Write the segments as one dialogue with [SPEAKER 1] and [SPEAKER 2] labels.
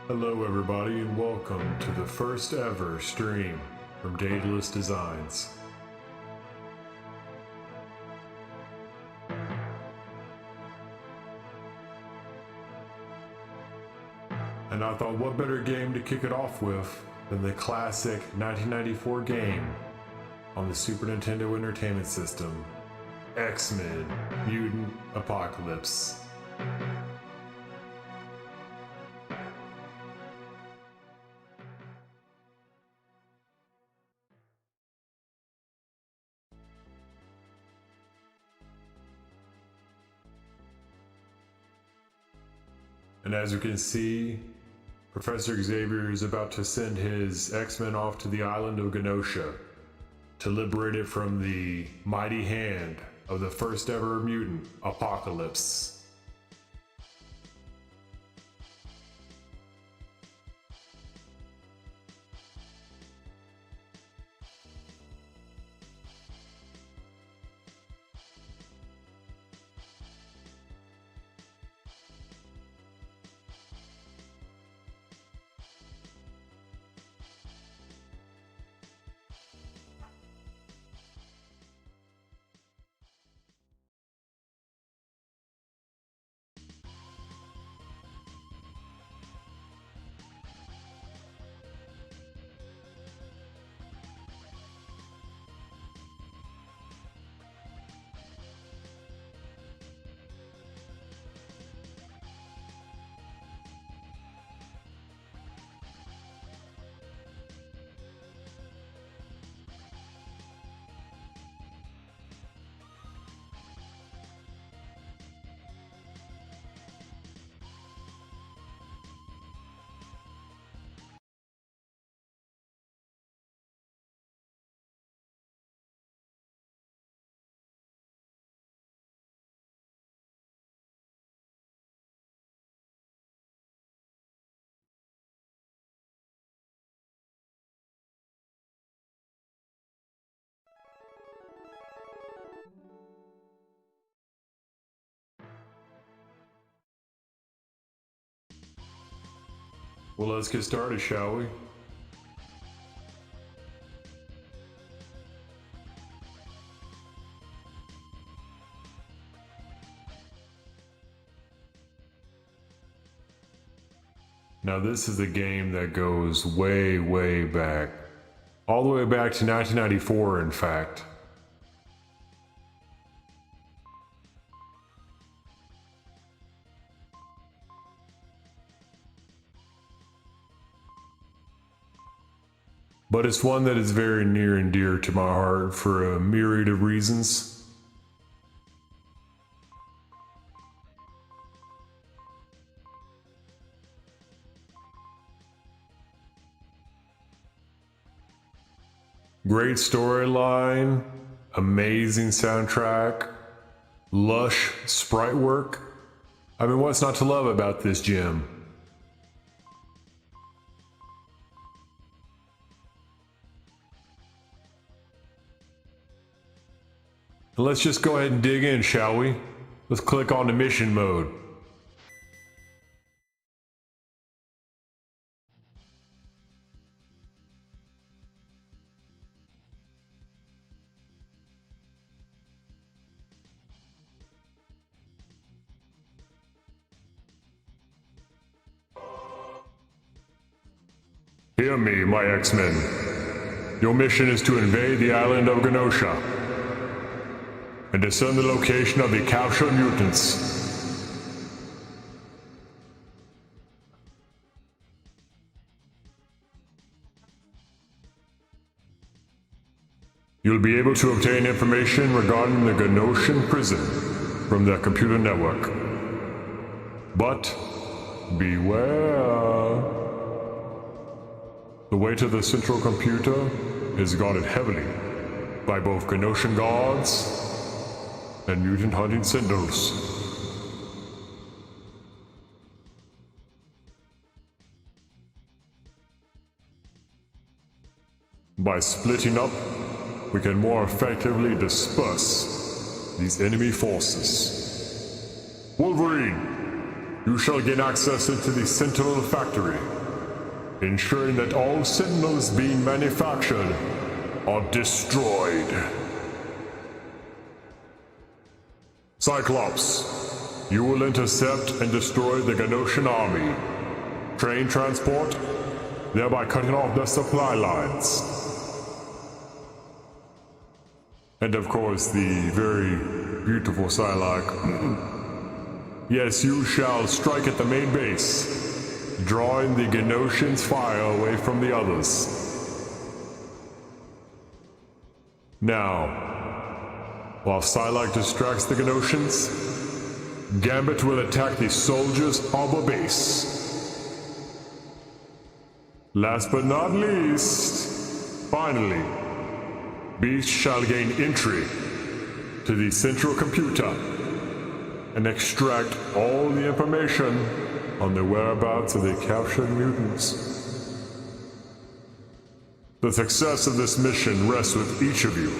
[SPEAKER 1] Hello everybody and welcome to the first ever stream from DAEDALUS Designs. And I thought what better game to kick it off with than the classic 1994 game on the Super Nintendo Entertainment System, X-Men Mutant Apocalypse. And as you can see, Professor Xavier is about to send his X-Men off to the island of Genosha to liberate it from the mighty hand of the first ever mutant apocalypse. Well, let's get started, shall we? Now this is a game that goes way, way back. All the way back to 1994, in fact. But it's one that is very near and dear to my heart for a myriad of reasons. Great storyline, amazing soundtrack, lush sprite work. I mean, what's not to love about this gem? Let's just go ahead and dig in, shall we? Let's click on the mission mode. Hear me, my X-Men. Your mission is to invade the island of Genosha and discern the location of the captured mutants. You'll be able to obtain information regarding the Genoshan prison from the computer network. But beware. The way to the central computer is guarded heavily by both Genoshan guards and mutant hunting sentinels. By splitting up, we can more effectively disperse these enemy forces. Wolverine, you you shall gain access into the Sentinel factory, ensuring that all Sentinels being manufactured are destroyed. Cyclops, you will intercept and destroy the Genoshan army, train transport, thereby cutting off their supply lines. And of course, the very beautiful Psylocke. Yes, you shall strike at the main base, drawing the Genoshan's fire away from the others. Now, while Psylocke distracts the Genoshans, Gambit will attack the soldiers' harbor base. Last but not least, finally, Beast shall gain entry to the central computer and extract all the information on the whereabouts of the captured mutants. The success of this mission rests with each of you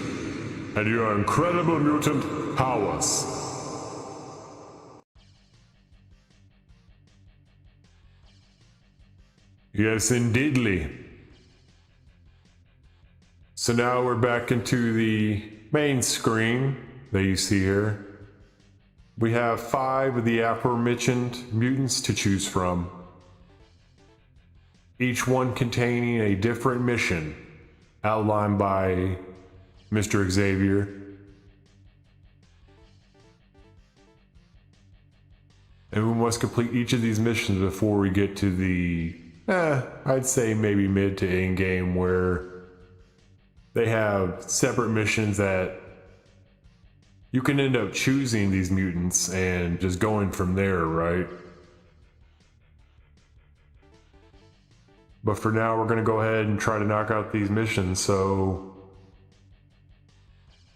[SPEAKER 1] and your incredible mutant powers. Yes, indeedly. So now we're back into the main screen that you see here. We have 5 of the aforementioned mutants to choose from, each one containing a different mission outlined by Mr. Xavier. And we must complete each of these missions before we get to the, I'd say maybe mid to end game, where they have separate missions that you can end up choosing these mutants and just going from there, right? But for now, we're going to go ahead and try to knock out these missions, so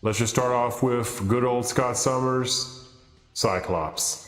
[SPEAKER 1] let's just start off with good old Scott Summers, Cyclops.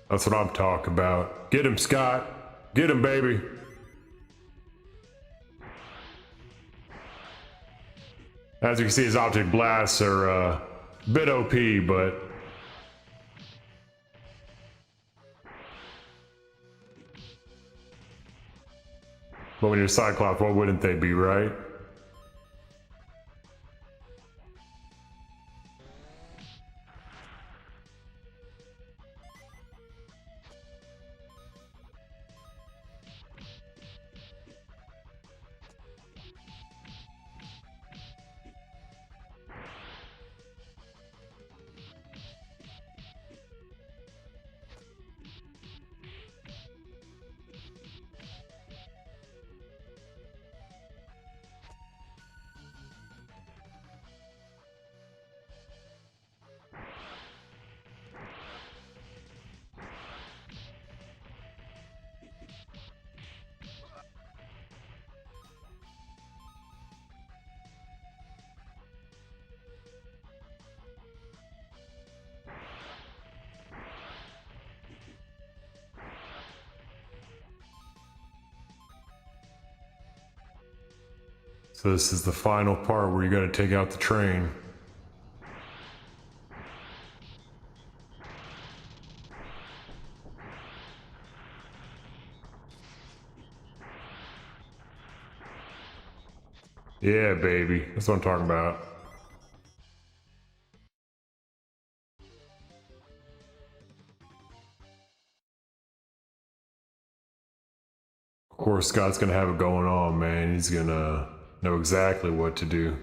[SPEAKER 1] That's what I'm talking about. Get him, Scott. Get him, baby. As you can see, his object blasts are a bit OP, but when you're Cyclops, what wouldn't they be, right? So this is the final part where you gotta take out the train. Yeah, baby. That's what I'm talking about. Of course, Scott's gonna have it going on, man. He's gonna know exactly what to do.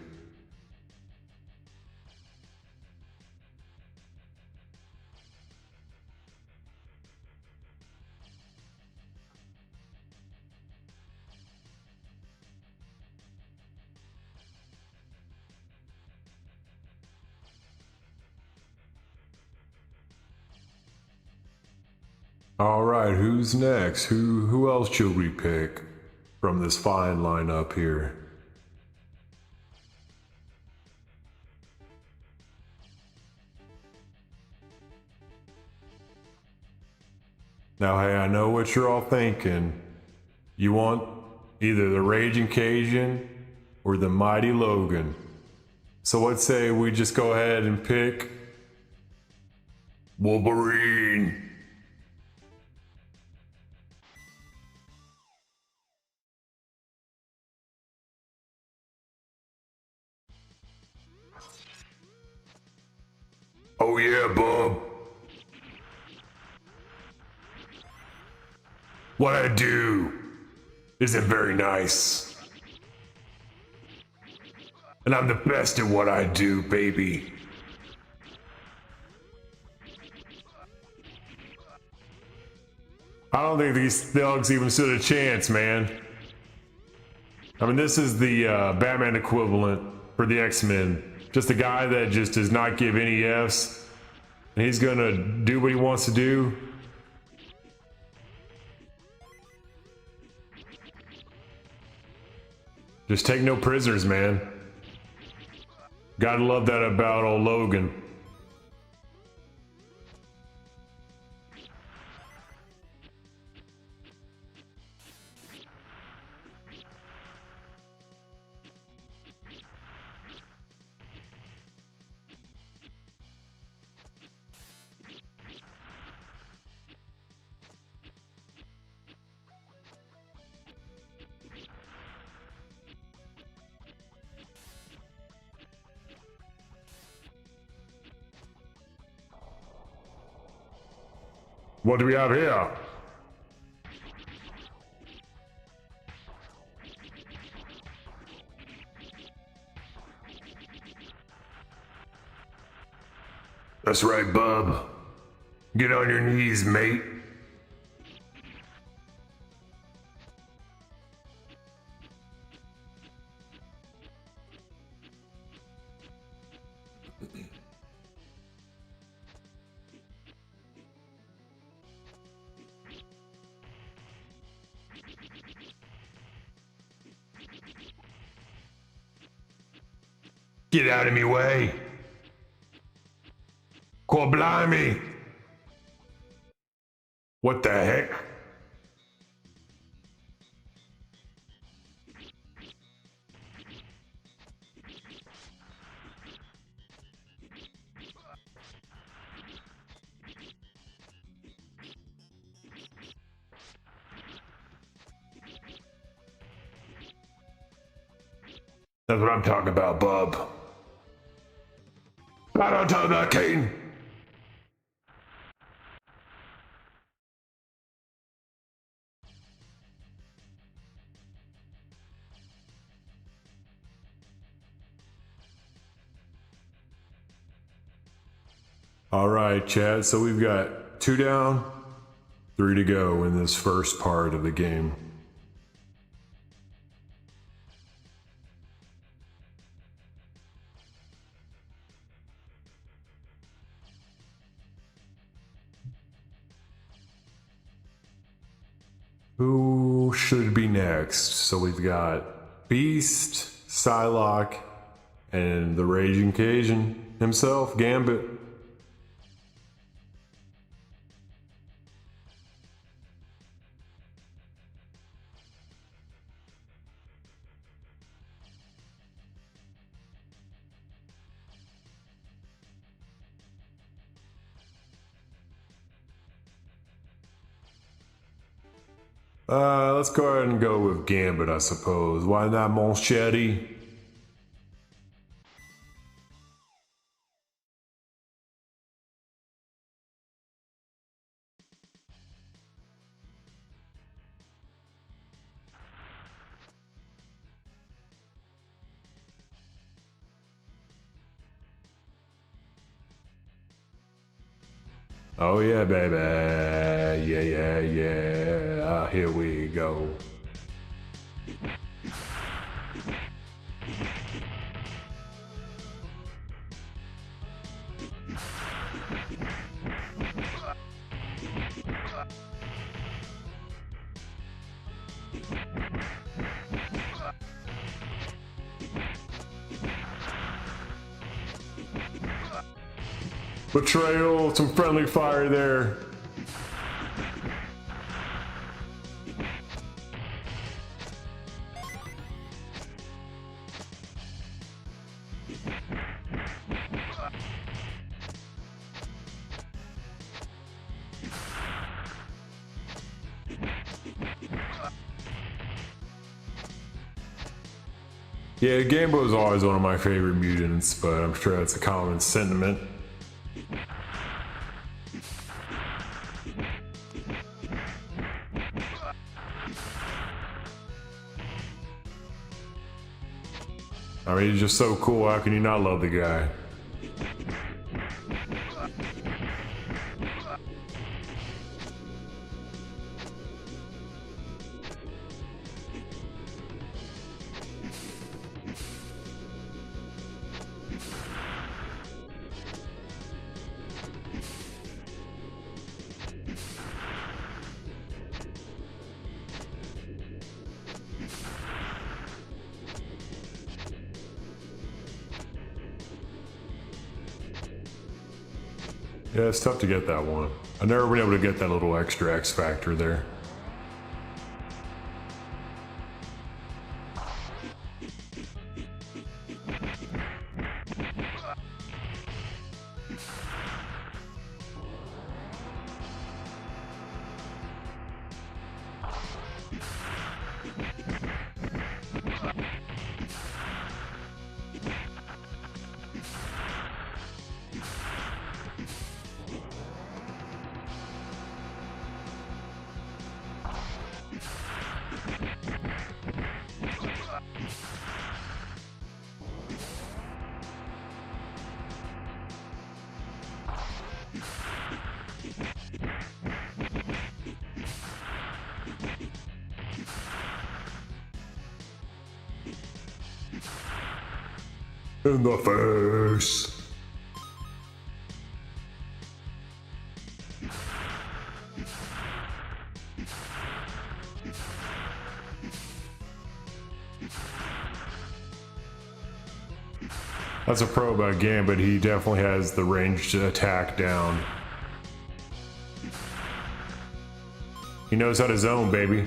[SPEAKER 1] All right, who's next? Who else should we pick from this fine lineup here? Now, hey, I know what you're all thinking. You want either the Raging Cajun or the Mighty Logan. So let's say we just go ahead and pick Wolverine. Oh yeah, bub. What I do isn't very nice. And I'm the best at what I do, baby. I don't think these thugs even stood a chance, man. I mean, this is the Batman equivalent for the X-Men. Just a guy that just does not give any Fs. And he's gonna do what he wants to do. Just take no prisoners, man. Gotta love that about old Logan. What do we have here? That's right, bub. Get on your knees, mate. Get out of me way. Quo blimey. What the heck? That's what I'm talking about, bub. I don't talk about Kane. All right, Chad. So we've got 2 down, 3 to go in this first part of the game. Who should be next? So we've got Beast, Psylocke, and the Raging Cajun himself, Gambit. Let's go ahead and go with Gambit, I suppose. Why not Monchetti? Oh yeah, baby. Yeah, yeah, yeah. Here we go. Betrayal, some friendly fire there. Yeah, Gamebo's always one of my favorite mutants, but I'm sure that's a common sentiment. I mean, he's just so cool, how can you not love the guy? Yeah, it's tough to get that one. I've never been able to get that little extra X factor there. In the face. That's a pro about Gambit, he definitely has the ranged attack down. He knows how to zone, baby.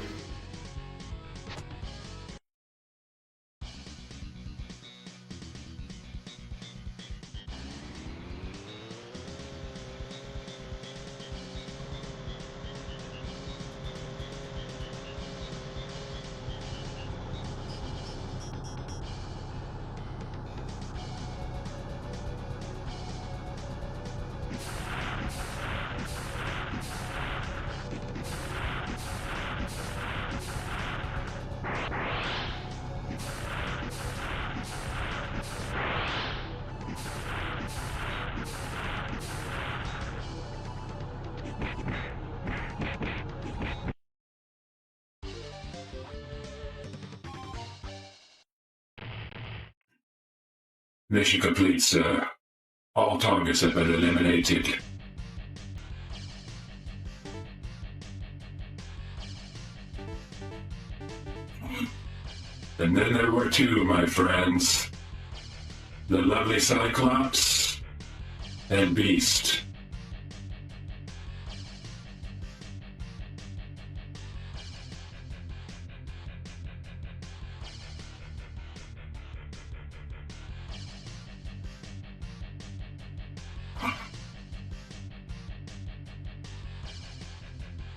[SPEAKER 2] Mission complete, sir. All targets have been eliminated. And then there were two, my friends. The lovely Cyclops and Beast.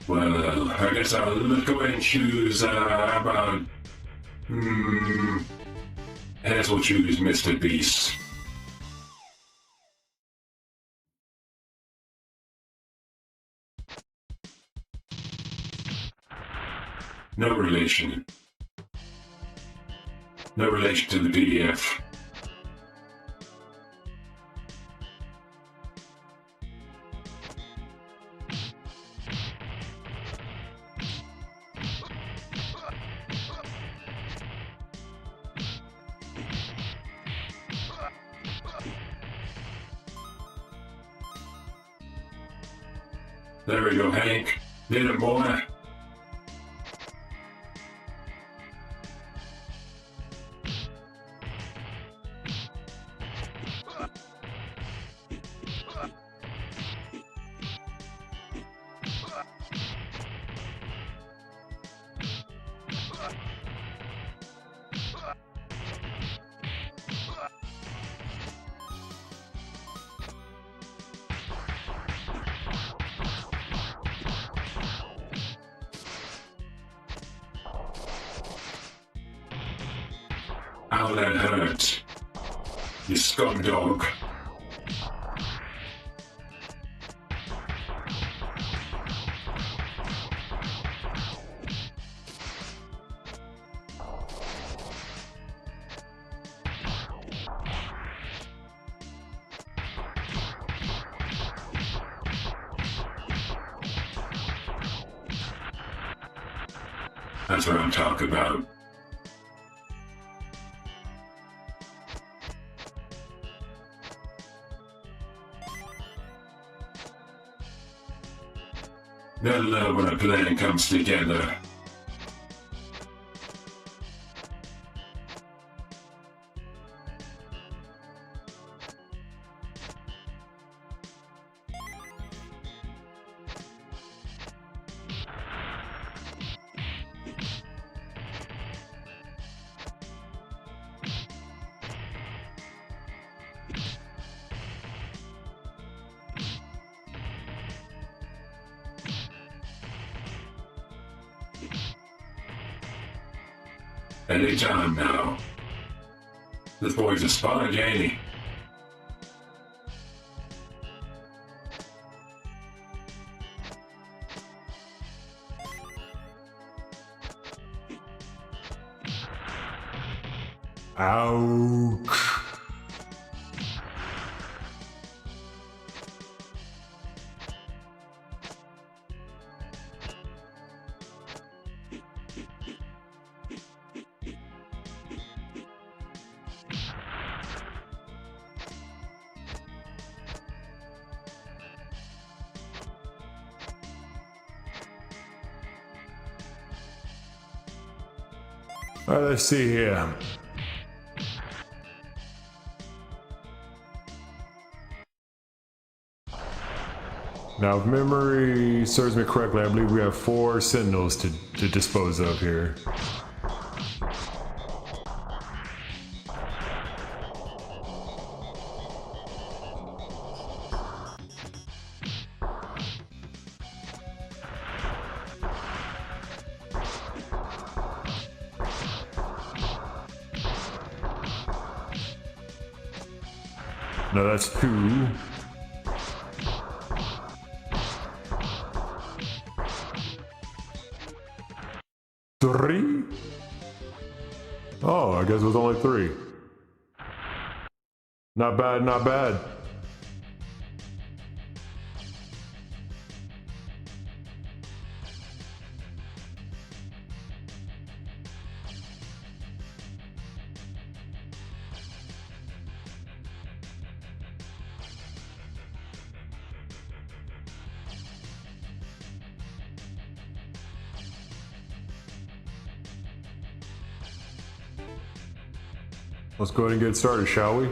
[SPEAKER 2] Well, I guess I'll go and choose, about... I guess we'll choose Mr. Beast. No relation. No relation to the PDF. There we go, Hank. Did it, boy. Ow, that hurt. You scum dog. That's what I'm talking about. Gotta love when a plan comes together. Anytime now. This boy's a sponge, ain't he?
[SPEAKER 1] Ouch. All right, let's see here. Now, if memory serves me correctly, I believe we have 4 sentinels to dispose of here. No, that's 2. Three? Oh, I guess it was only 3. Not bad, not bad. Let's go ahead and get started, shall we?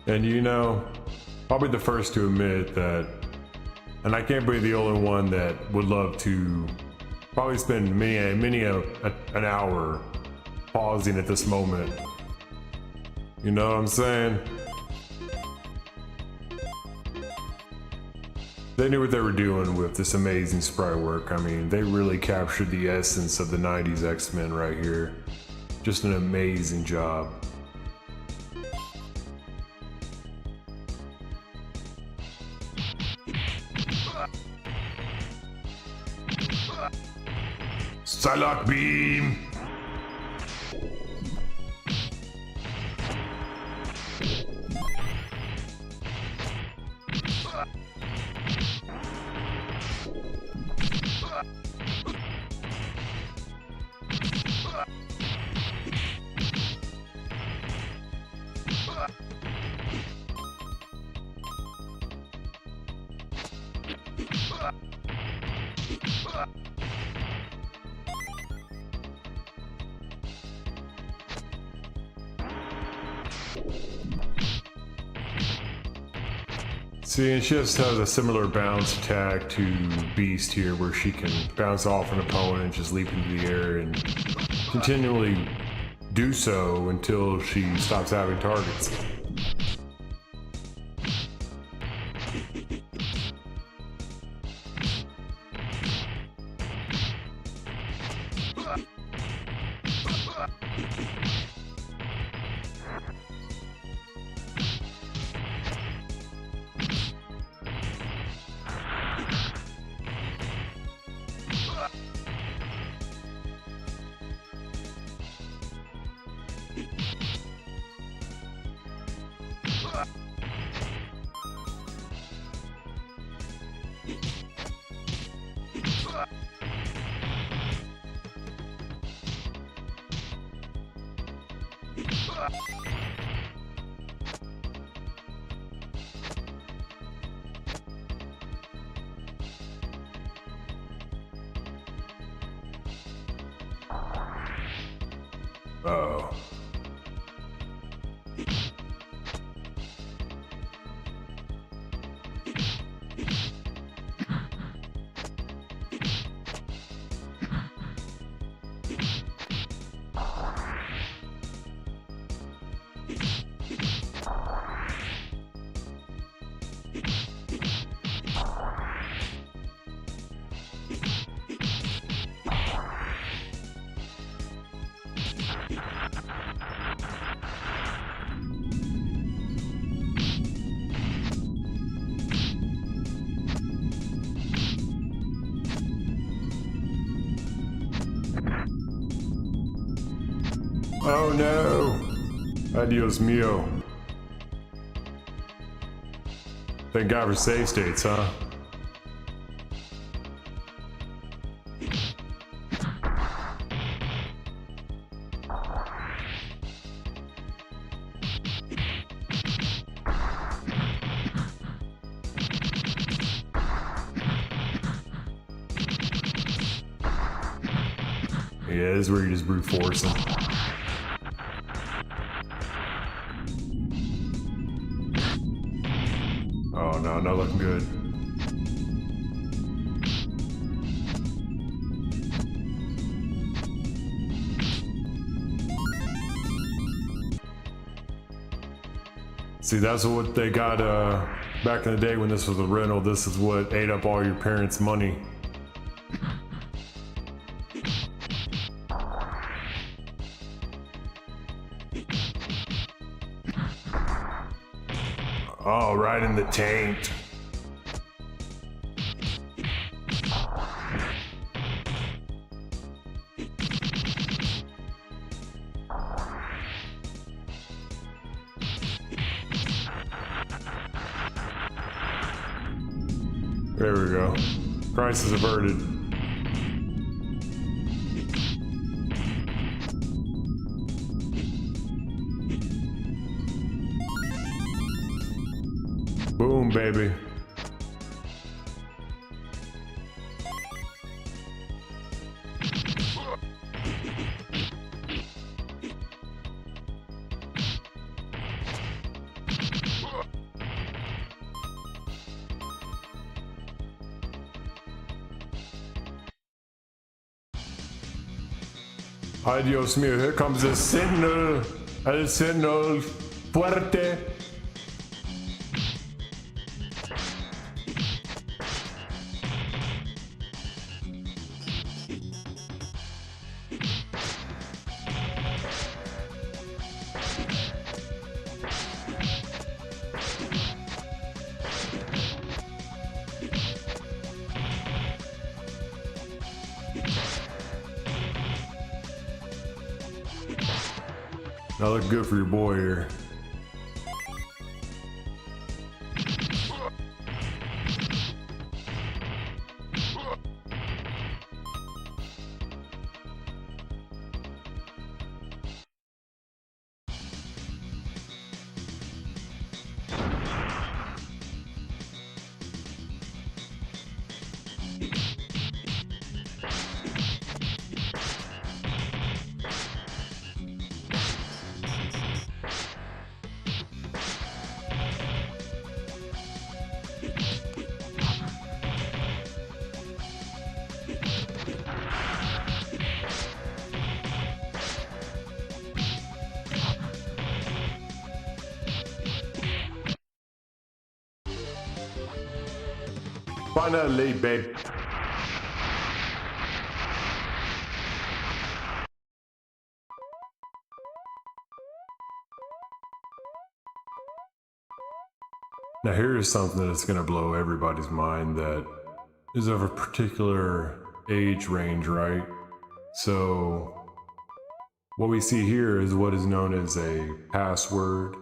[SPEAKER 1] And you know, I'll be the first to admit that, and I can't be the only one that would love to probably spend many an hour pausing at this moment. You know what I'm saying? They knew what they were doing with this amazing sprite work. I mean, they really captured the essence of the 90s X-Men right here. Just an amazing job. Psylocke beam! See, and she just has a similar bounce attack to Beast here, where she can bounce off an opponent and just leap into the air and continually do so until she stops having targets. Oh. Oh no! Adios mio. Thank God for save states, huh? Yeah, this is where you just brute force them. Oh no, not looking good. See, that's what they got back in the day when this was a rental. This is what ate up all your parents' money. Oh, right in the taint. There we go. Crisis averted. Boom, baby. Ay, Dios mío, here comes the Sentinel. El Sentinel fuerte. That looked good for your boy here. Finally, babe. Now here's something that's gonna blow everybody's mind that is of a particular age range, right? So what we see here is what is known as a password.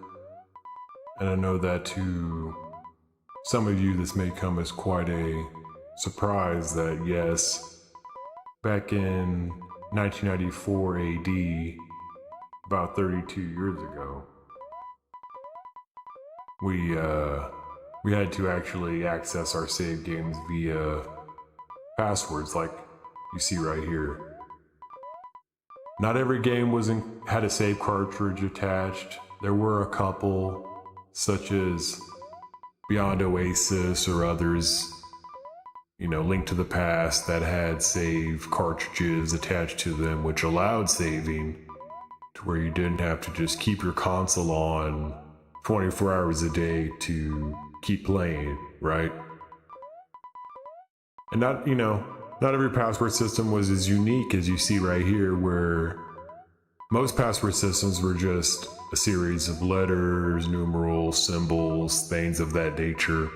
[SPEAKER 1] And I know that to some of you this may come as quite a surprise that yes, back in 1994 AD, about 32 years ago, we had to actually access our save games via passwords like you see right here. Not every game had a save cartridge attached. There were a couple, such as Beyond Oasis or others, Link to the Past, that had save cartridges attached to them, which allowed saving to where you didn't have to just keep your console on 24 hours a day to keep playing, right? And not every password system was as unique as you see right here, where most password systems were just a series of letters, numerals, symbols, things of that nature.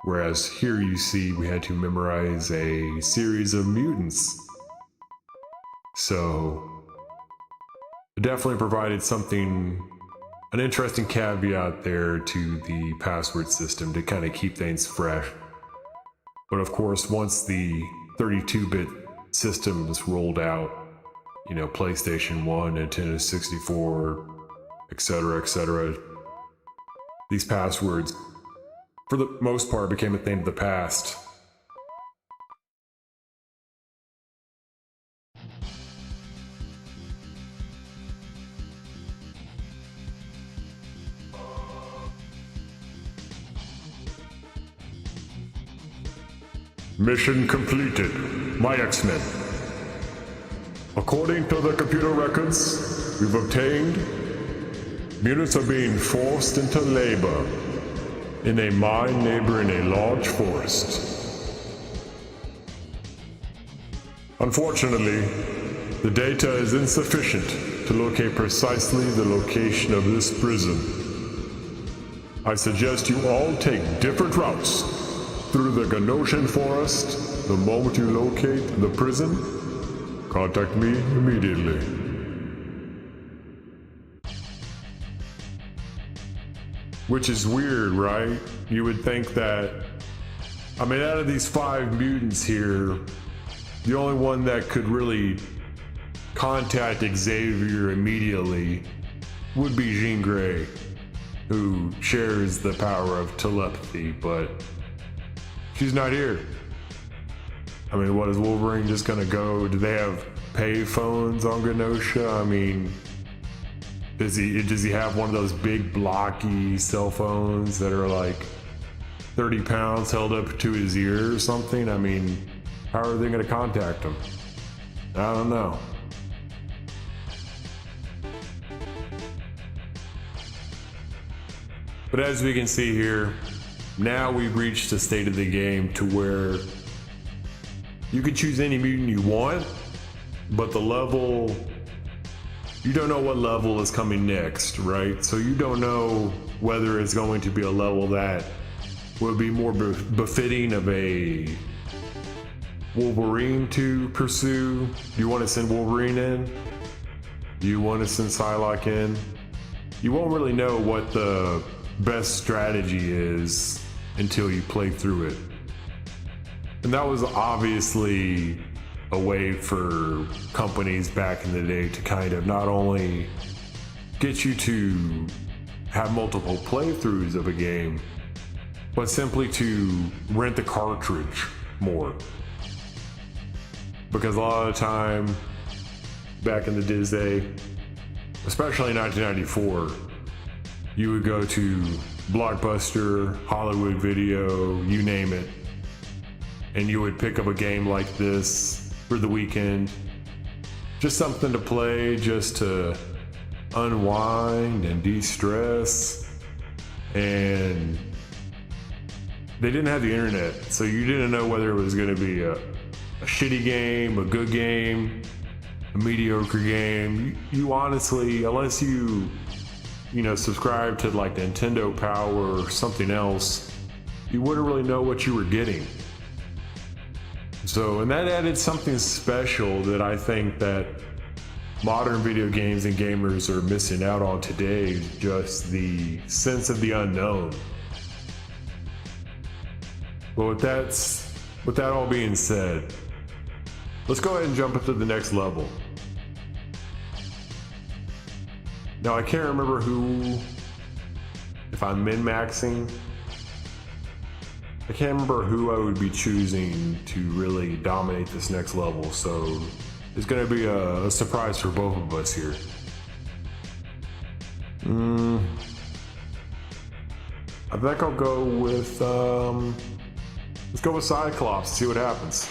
[SPEAKER 1] Whereas here you see we had to memorize a series of mutants. So it definitely provided an interesting caveat there to the password system to kind of keep things fresh. But of course, once the 32-bit systems rolled out, PlayStation 1, Nintendo 64, etc., these passwords, for the most part, became a thing of the past. Mission completed. My X-Men. According to the computer records we've obtained, mutants are being forced into labor in a mine neighboring a large forest. Unfortunately, the data is insufficient to locate precisely the location of this prison. I suggest you all take different routes through the Genosha forest. The moment you locate the prison, contact me immediately. Which is weird, right? You would think that, out of these 5 mutants here, the only one that could really contact Xavier immediately would be Jean Grey, who shares the power of telepathy, but she's not here. What is Wolverine just gonna go? Do they have pay phones on Genosha? Does he have one of those big blocky cell phones that are like 30 pounds held up to his ear or something? How are they gonna contact him? I don't know. But as we can see here, now we've reached a state of the game to where you can choose any mutant you want, but the level, you don't know what level is coming next, right? So you don't know whether it's going to be a level that would be more befitting of a Wolverine to pursue. Do you want to send Wolverine in? Do you want to send Psylocke in? You won't really know what the best strategy is until you play through it. And that was obviously a way for companies back in the day to kind of not only get you to have multiple playthroughs of a game, but simply to rent the cartridge more. Because a lot of the time, back in the day, especially in 1994, you would go to Blockbuster, Hollywood Video, you name it, and you would pick up a game like this for the weekend. Just something to play, just to unwind and de-stress. And they didn't have the internet, so you didn't know whether it was going to be a shitty game, a good game, a mediocre game. You honestly, unless you know, subscribe to like Nintendo Power or something else, you wouldn't really know what you were getting. So, and that added something special that I think that modern video games and gamers are missing out on today, just the sense of the unknown. But with that all being said, let's go ahead and jump into the next level. Now I can't remember if I'm min-maxing, I can't remember who I would be choosing to really dominate this next level, so it's gonna be a surprise for both of us here. I think I'll go with, let's go with Cyclops and see what happens.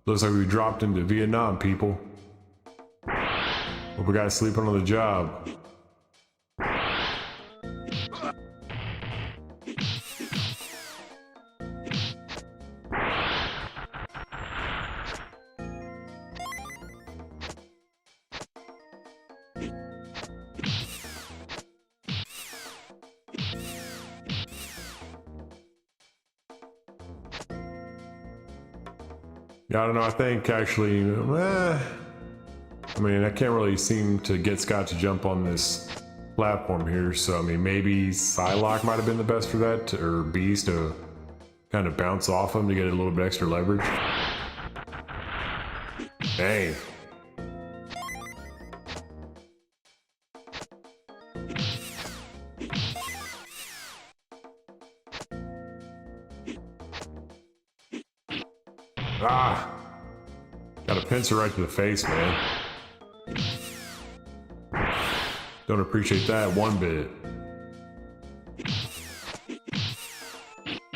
[SPEAKER 1] Looks like we dropped into Vietnam, people. Hope we got sleeping on the job. I don't know, I think actually, I mean, I can't really seem to get Scott to jump on this platform here, so I mean, maybe Psylocke might have been the best for that, or Beast to kind of bounce off him to get a little bit extra leverage. Dang. Ah! Got a pincer right to the face, man. Don't appreciate that one bit.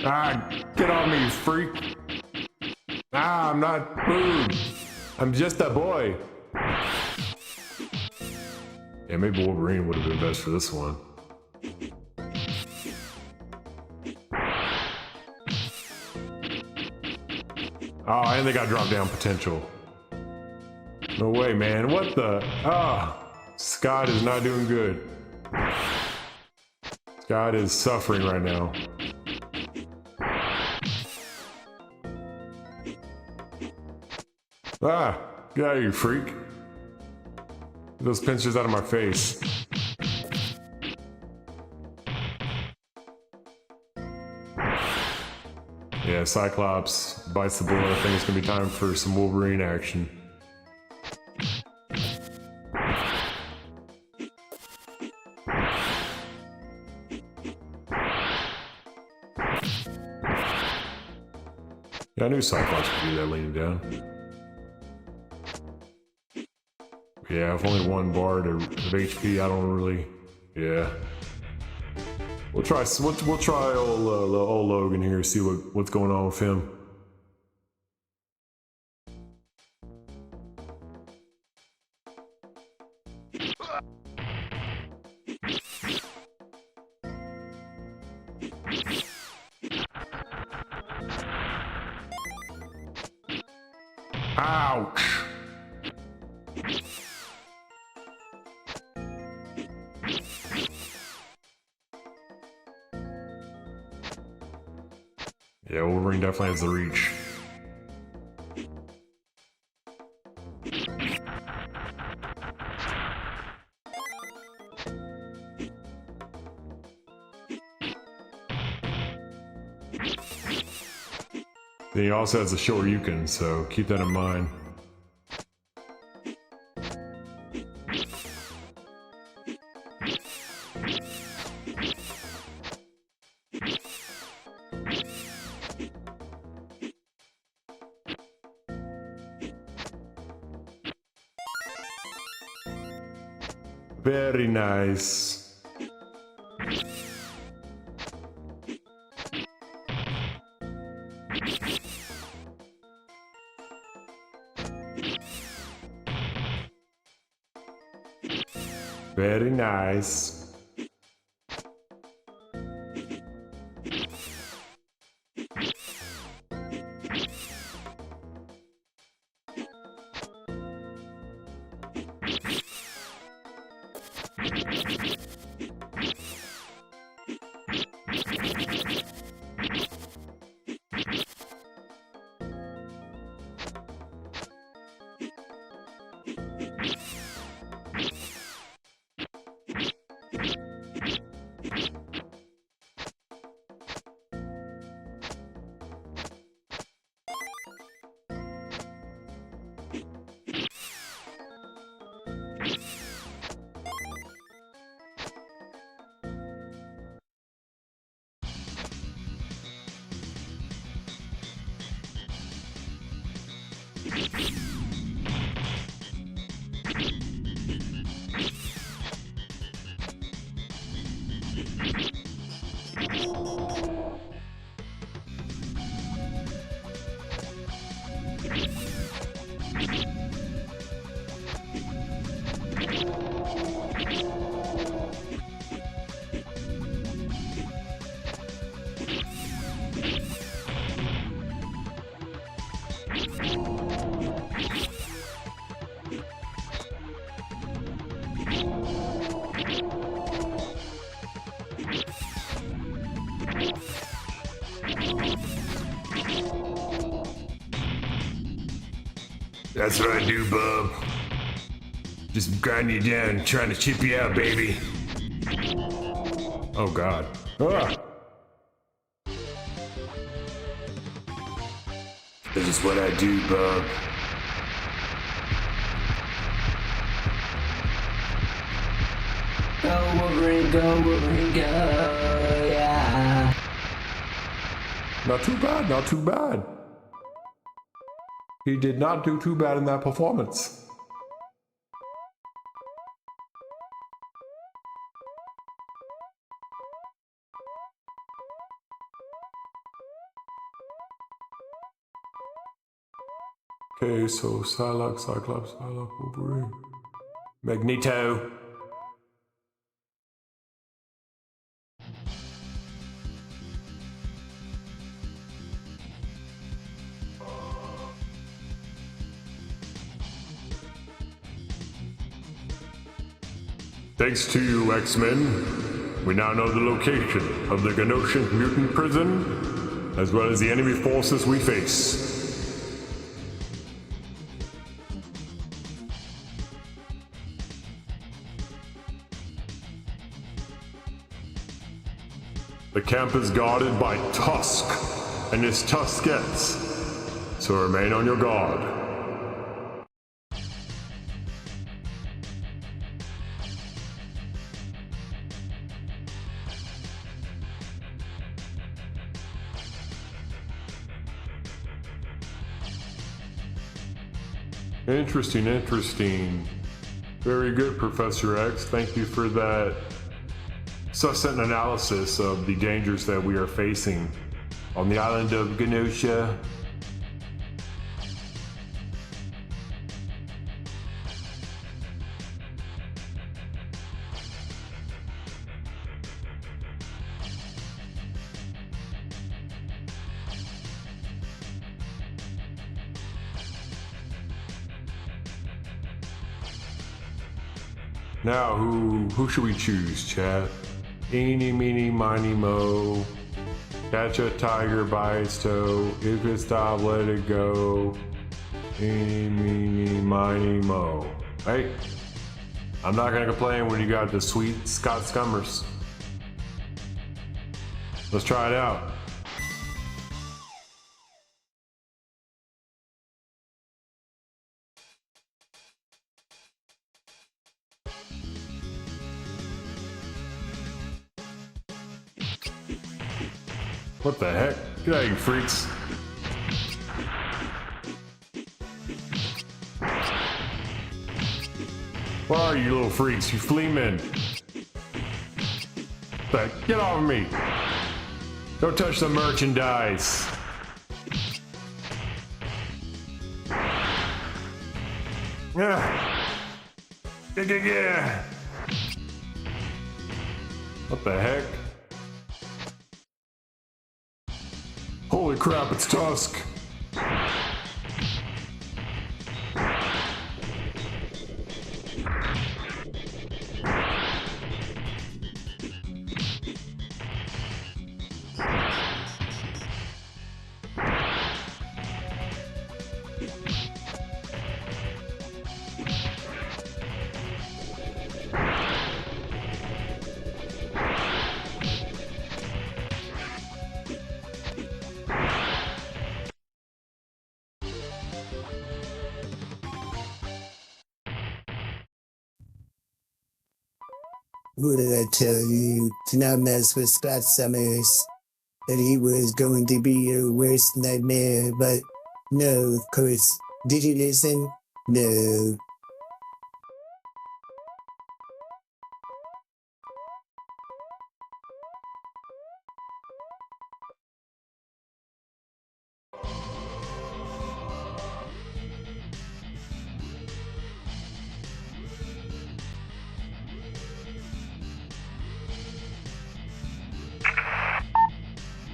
[SPEAKER 1] Ah! Get off me, you freak! Ah, I'm not food! I'm just a boy! Yeah, maybe Wolverine would have been best for this one. Oh, and they got drop down potential. No way, man. What the? Ah, Scott is not doing good. Scott is suffering right now. Ah, get out of here, you freak. Get those pincers out of my face. Yeah, Cyclops bites the bullet. I think it's gonna be time for some Wolverine action. Yeah, I knew Cyclops could do that leaning down. Yeah, if only one bar of HP, I don't really. Yeah. We'll try old Logan here, see what's going on with him. Ouch! Yeah, Wolverine definitely has the reach. Then he also has a short Yukon, so keep that in mind. Very nice. Very nice. That's what I do, bub. Just grind you down, trying to chip you out, baby. Oh, God. Ah! This is what I do, bub.
[SPEAKER 3] Go Wolverine, go, yeah.
[SPEAKER 1] Not too bad, not too bad. He did not do too bad in that performance. Okay, so Psylocke, Cyclops, Psylocke, Wolverine. Magneto. Thanks to you, X-Men, we now know the location of the Genosha mutant prison, as well as the enemy forces we face. The camp is guarded by Tusk and his Tuskettes, so remain on your guard. Interesting, interesting. Very good, Professor X. Thank you for that succinct analysis of the dangers that we are facing on the island of Genosha. Now, who should we choose, chat? Eeny, meeny, miny, mo. Catch a tiger by its toe. If it stop, let it go. Eeny, meeny, miny, mo. Hey, I'm not gonna complain when you got the sweet Scott Scummers. Let's try it out. What the heck? Get out, you freaks. Where are you little freaks? You flea men. Get off of me. Don't touch the merchandise. Yeah. Yeah. What the heck? Holy crap, it's Tusk!
[SPEAKER 4] What did I tell you? Do not mess with Scott Summers. That he was going to be your worst nightmare, but no, of course. Did you listen? No.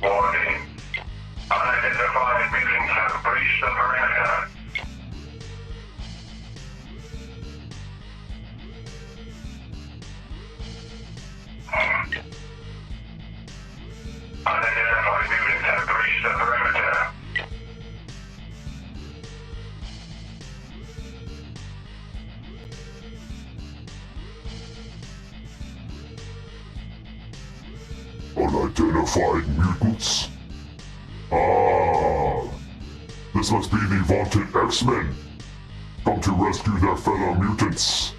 [SPEAKER 2] Warning. Unidentified mutants have breached the perimeter. Unidentified mutants have breached the perimeter.
[SPEAKER 5] Unidentified mutants? Ah, this must be the vaunted X-Men, come to rescue their fellow mutants.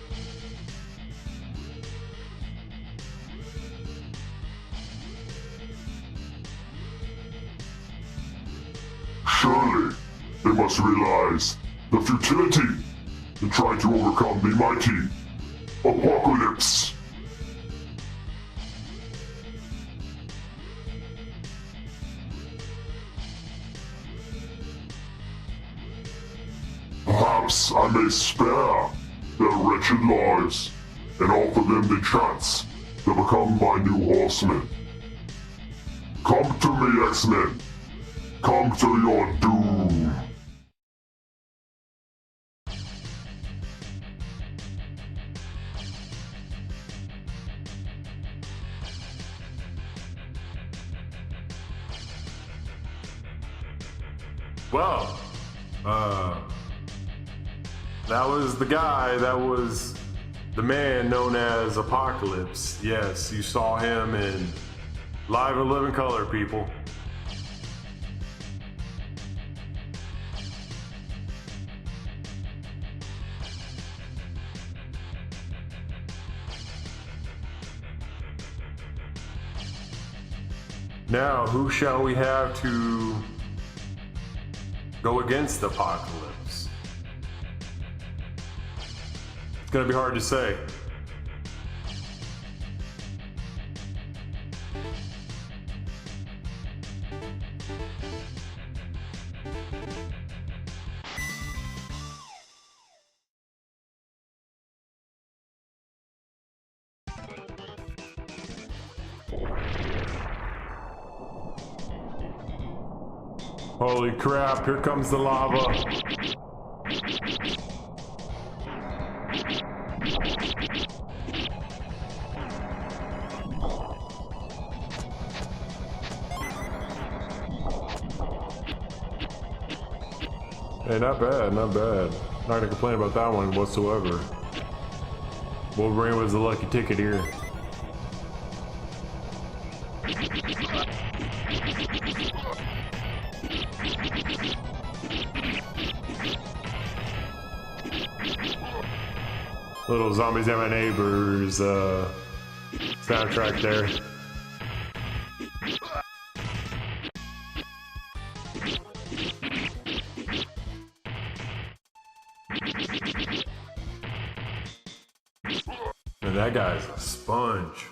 [SPEAKER 5] Surely, they must realize the futility in trying to overcome the mighty Apocalypse. Perhaps I may spare their wretched lives and offer them the chance to become my new horsemen. Come to me, X-Men. Come to your doom.
[SPEAKER 1] Well, that was the guy, that was the man known as Apocalypse. Yes, you saw him in live and living color, people. Now, who shall we have to go against Apocalypse? It's gonna be hard to say. Holy crap, here comes the lava. Hey, not bad, not bad. Not gonna complain about that one whatsoever. Wolverine was the lucky ticket here. Little Zombies and My Neighbors soundtrack there. And that guy's a sponge.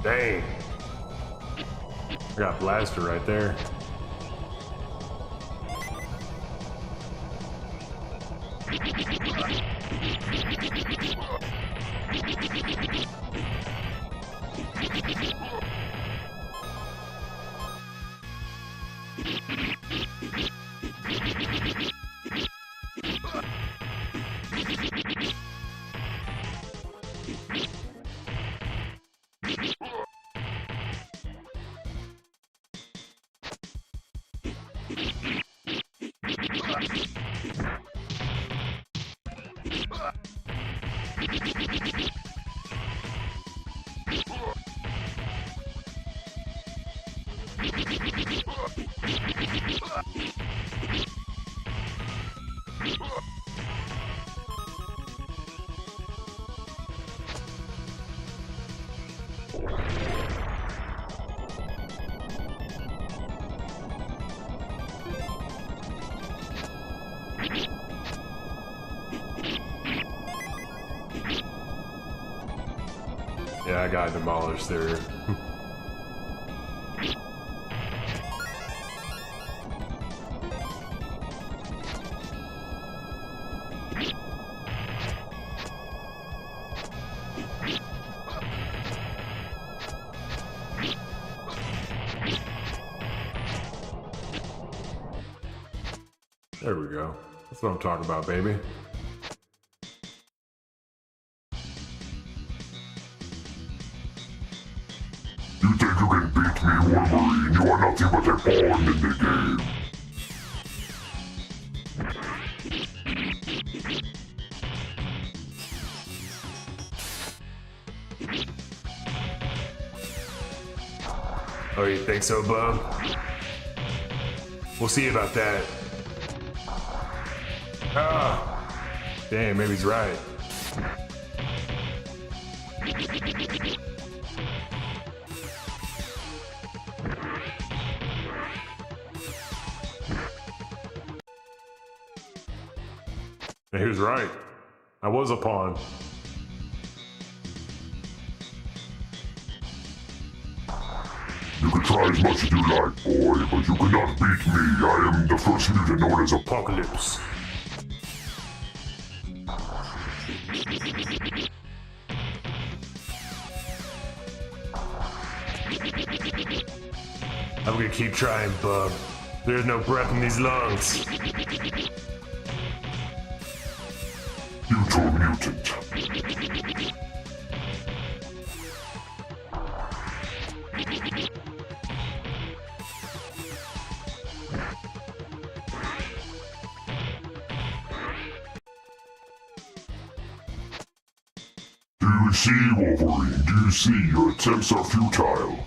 [SPEAKER 1] Dang. I got blaster right there. Yeah, I got demolished there. There we go. That's what I'm talking about, baby.
[SPEAKER 5] You think you can beat me, Wolverine? You are nothing but a pawn in the game.
[SPEAKER 1] Oh, you think so, bub? We'll see about that. Ah! Damn, maybe he's right. He was right. I was a pawn.
[SPEAKER 5] You can try as much as you like, boy, but you cannot beat me. I am the first mutant known as Apocalypse.
[SPEAKER 1] I'm gonna keep trying, bub. There's no breath in these lungs.
[SPEAKER 5] Neutral mutant. Do you see, Wolverine? Do you see? Your attempts are futile.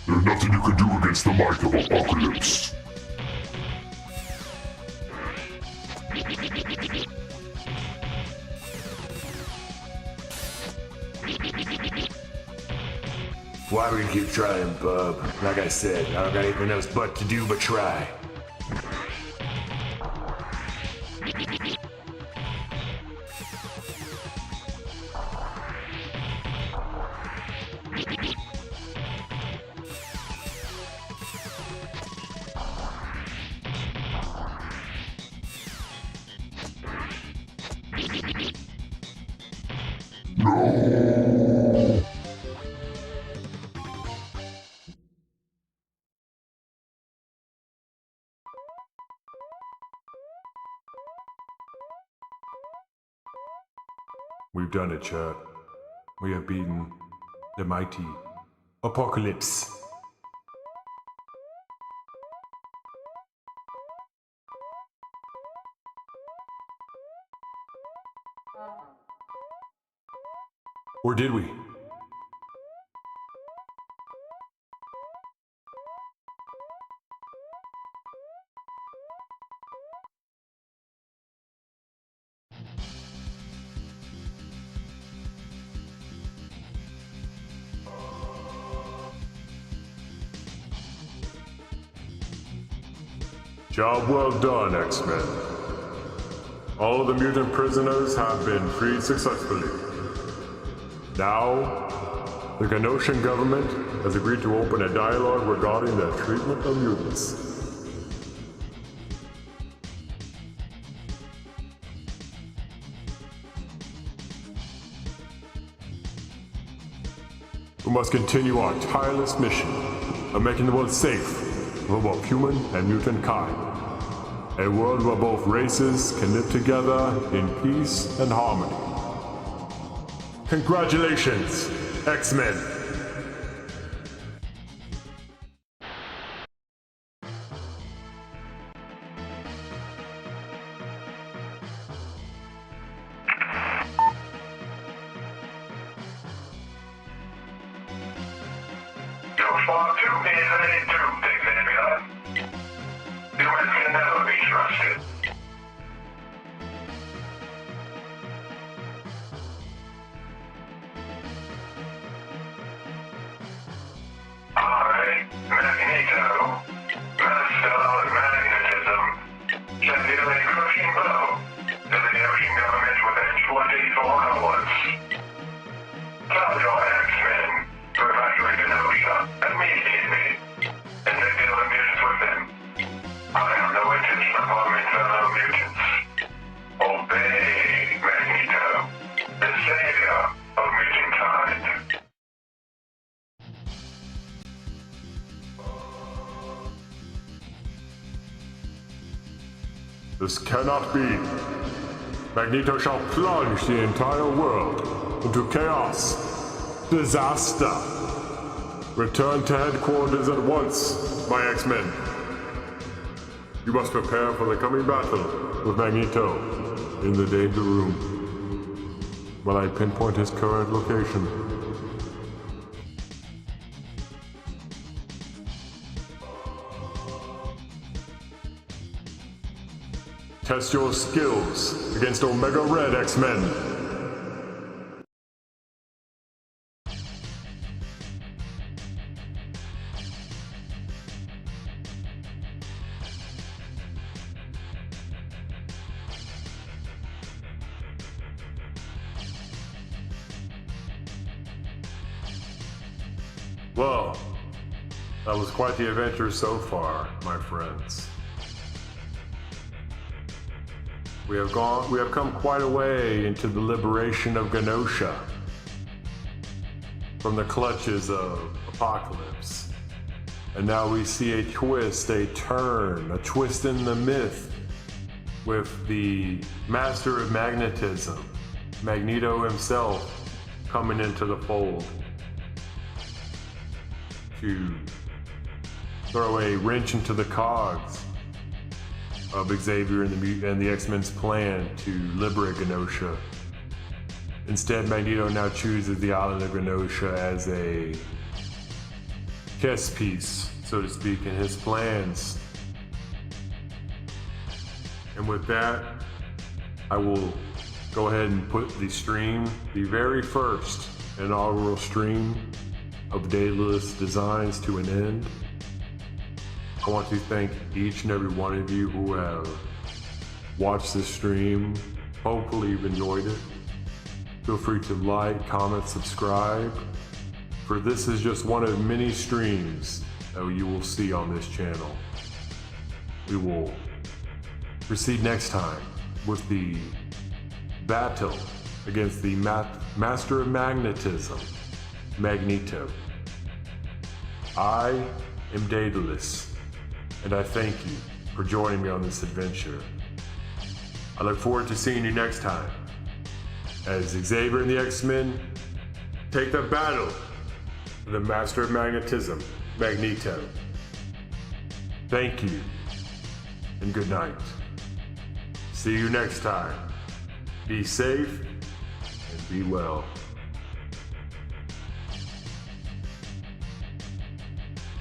[SPEAKER 5] There's nothing you can do against the might of Apocalypse.
[SPEAKER 1] Why do we keep trying, bub? Like I said, I don't got anything else but to do but try.
[SPEAKER 5] No!
[SPEAKER 1] We've done it, Chuck. We have beaten the mighty Apocalypse. Or did we? Job well done, X-Men. All of the mutant prisoners have been freed successfully. Now, the Genoshan government has agreed to open a dialogue regarding the treatment of mutants. We must continue our tireless mission of making the world safe for both human and mutant kind. A world where both races can live together in peace and harmony. Congratulations, X-Men!
[SPEAKER 2] Your spot 2 is ready to Xavier. Humans can never be trusted. I, Magneto, master of magnetism, shall deal a crushing blow to the Genoshan government within 24 hours. Tell your X-Men to evacuate Genosha immediately, and take the other mutants with them. I have no intention of harming fellow mutants. Obey Magneto, the savior of mutant kind.
[SPEAKER 1] This cannot be. Magneto shall plunge the entire world into chaos, disaster. Return to headquarters at once, my X-Men. You must prepare for the coming battle with Magneto in the danger room, while I pinpoint his current location. Test your skills against Omega Red X-Men. Well, that was quite the adventure so far, my friends. We have come quite a way into the liberation of Genosha from the clutches of Apocalypse. And now we see a twist, a turn, a twist in the myth with the master of magnetism, Magneto himself, coming into the fold to throw a wrench into the cogs of Xavier and the X-Men's plan to liberate Genosha. Instead, Magneto now chooses the island of Genosha as a chess piece, so to speak, in his plans. And with that, I will go ahead and put the stream, the very first inaugural stream of Daedalus Designs, to an end. I want to thank each and every one of you who have watched this stream. Hopefully you've enjoyed it. Feel free to like, comment, subscribe, for this is just one of many streams that you will see on this channel. We will proceed next time with the battle against the Master of Magnetism, Magneto. I am Daedalus, and I thank you for joining me on this adventure. I look forward to seeing you next time as Xavier and the X-Men take the battle for the Master of Magnetism, Magneto. Thank you, and good night. See you next time Be safe and be well.